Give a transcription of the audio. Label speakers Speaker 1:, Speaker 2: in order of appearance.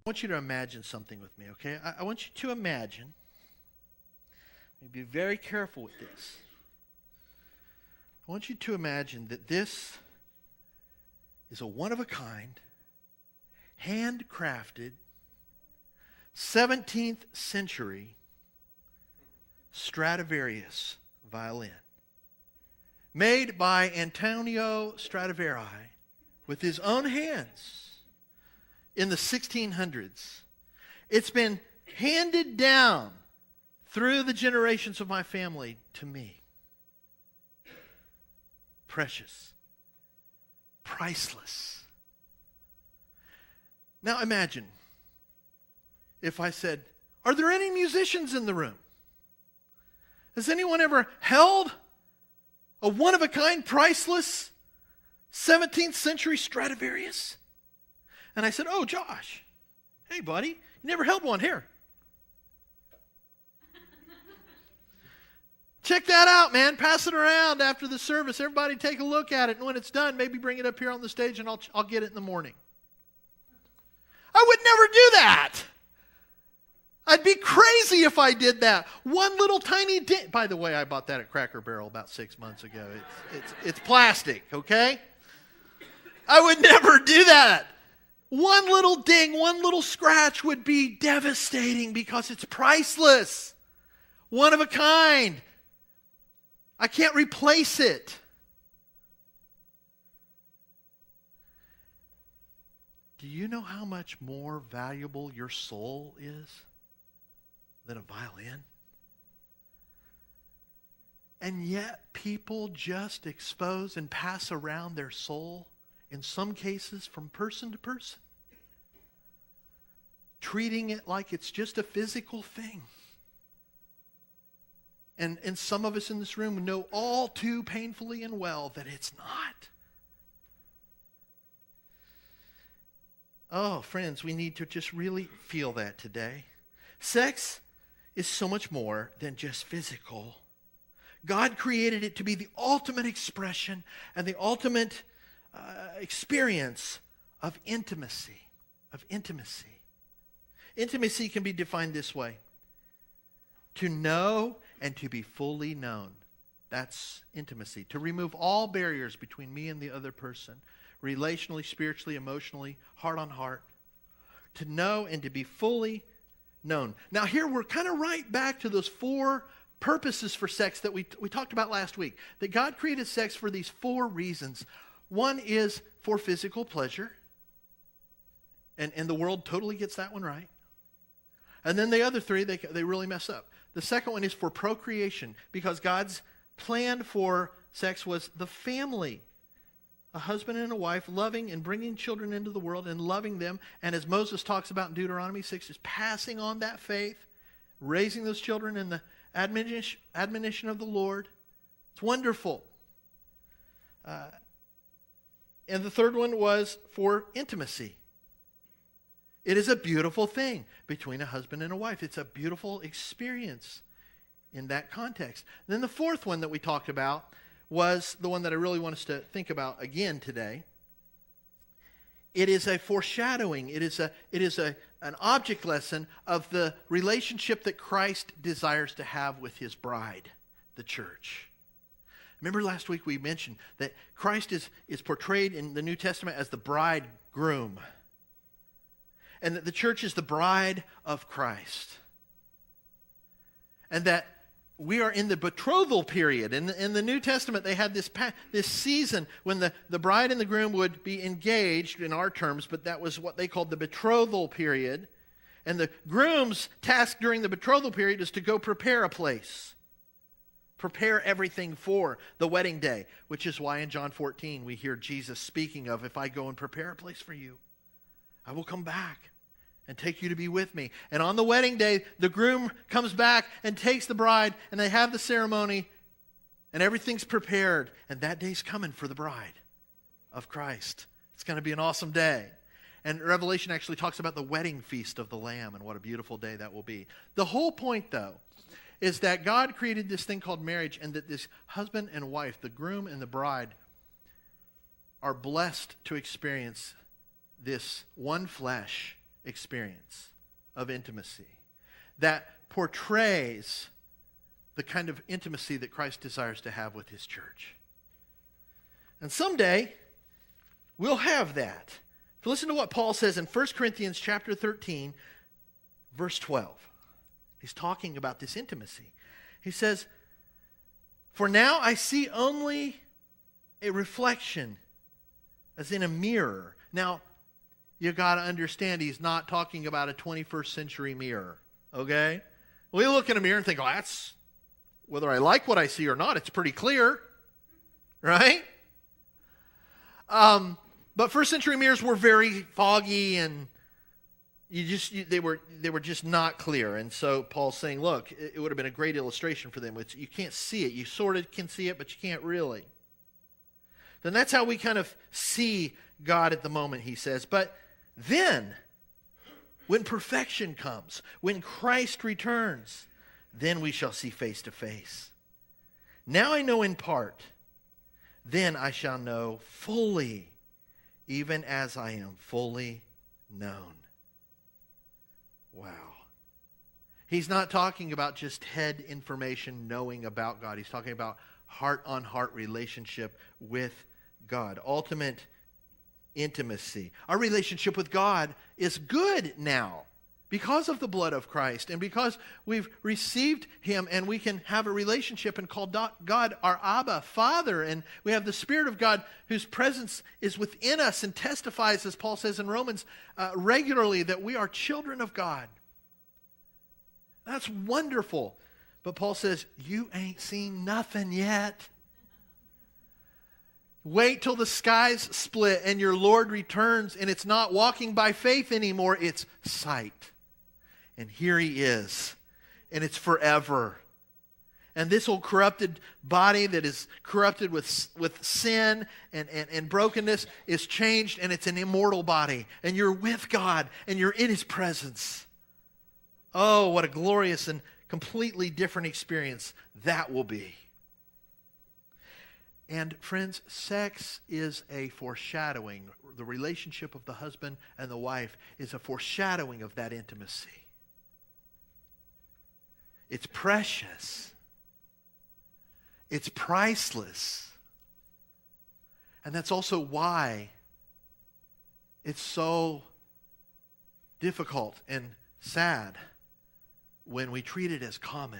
Speaker 1: I want you to imagine something with me, okay? I want you to imagine, be very careful with this. I want you to imagine that this is a one-of-a-kind, handcrafted, 17th century Stradivarius violin, made by Antonio Stradivari with his own hands in the 1600s. It's been handed down through the generations of my family to me. Precious. Priceless. Now imagine if I said, are there any musicians in the room? Has anyone ever held a one-of-a-kind, priceless 17th century Stradivarius? And I said, oh, Josh, hey, buddy, you never held one. Here. Check that out, man. Pass it around after the service. Everybody take a look at it. And when it's done, maybe bring it up here on the stage and I'll get it in the morning. I would never do that. I'd be crazy if I did that. One little tiny dent. By the way, I bought that at Cracker Barrel about 6 months ago. It's plastic, okay? I would never do that. One little ding, one little scratch would be devastating because it's priceless. One of a kind. I can't replace it. Do you know how much more valuable your soul is than a violin? And yet people just expose and pass around their soul, in some cases from person to person, treating it like it's just a physical thing. And some of us in this room know all too painfully and well that it's not. Oh, friends, we need to just really feel that today. Sex is so much more than just physical. God created it to be the ultimate expression and the ultimate experience of intimacy. Intimacy can be defined this way: to know and to be fully known. That's intimacy. To remove all barriers between me and the other person, relationally, spiritually, emotionally, heart on heart. To know and to be fully known. Now here we're kind of right back to those 4 purposes for sex that we talked about last week. That God created sex for these 4 reasons. One is for physical pleasure. And the world totally gets that one right. And then the other 3, they really mess up. The second one is for procreation, because God's plan for sex was the family. A husband and a wife loving and bringing children into the world and loving them. And as Moses talks about in Deuteronomy 6, is passing on that faith, raising those children in the admonition of the Lord. It's wonderful. And the third one was for intimacy. It is a beautiful thing between a husband and a wife. It's a beautiful experience in that context. And then the fourth one that we talked about was the one that I really want us to think about again today. It is a foreshadowing. It is an object lesson of the relationship that Christ desires to have with his bride, the church. Remember last week we mentioned that Christ is portrayed in the New Testament as the bridegroom, and that the church is the bride of Christ. And that we are in the betrothal period. In the New Testament, they had this season when the bride and the groom would be engaged in our terms, but that was what they called the betrothal period. And the groom's task during the betrothal period is to go prepare a place. Prepare everything for the wedding day, which is why in John 14 we hear Jesus speaking of, if I go and prepare a place for you, I will come back and take you to be with me. And on the wedding day, the groom comes back and takes the bride, and they have the ceremony, and everything's prepared. And that day's coming for the bride of Christ. It's going to be an awesome day. And Revelation actually talks about the wedding feast of the Lamb, and what a beautiful day that will be. The whole point, though, is that God created this thing called marriage, and that this husband and wife, the groom and the bride, are blessed to experience this one flesh experience of intimacy that portrays the kind of intimacy that Christ desires to have with his church. And someday, we'll have that. Listen to what Paul says in 1 Corinthians chapter 13, verse 12. He's talking about this intimacy. He says, "For now I see only a reflection as in a mirror." Now, you got to understand he's not talking about a 21st century mirror, okay? We look in a mirror and think, oh, that's, whether I like what I see or not, it's pretty clear, right? But first century mirrors were very foggy and they were just not clear. And so Paul's saying, look, it would have been a great illustration for them. You can't see it. You sort of can see it, but you can't really. Then that's how we kind of see God at the moment, he says. But then, when perfection comes, when Christ returns, then we shall see face to face. Now I know in part, then I shall know fully, even as I am fully known. Wow. He's not talking about just head information, knowing about God. He's talking about heart-on-heart relationship with God. Ultimate intimacy. Our relationship with God is good now because of the blood of Christ and because we've received him and we can have a relationship and call God our Abba, Father, and we have the Spirit of God whose presence is within us and testifies, as Paul says in Romans, regularly that we are children of God. That's wonderful. But Paul says, you ain't seen nothing yet. Wait till the skies split and your Lord returns, and it's not walking by faith anymore, it's sight. And here he is, and it's forever. And this old corrupted body that is corrupted with sin and brokenness is changed, and it's an immortal body. And you're with God, and you're in his presence. Oh, what a glorious and completely different experience that will be. And friends, sex is a foreshadowing. The relationship of the husband and the wife is a foreshadowing of that intimacy. It's precious. It's priceless. And that's also why it's so difficult and sad when we treat it as common.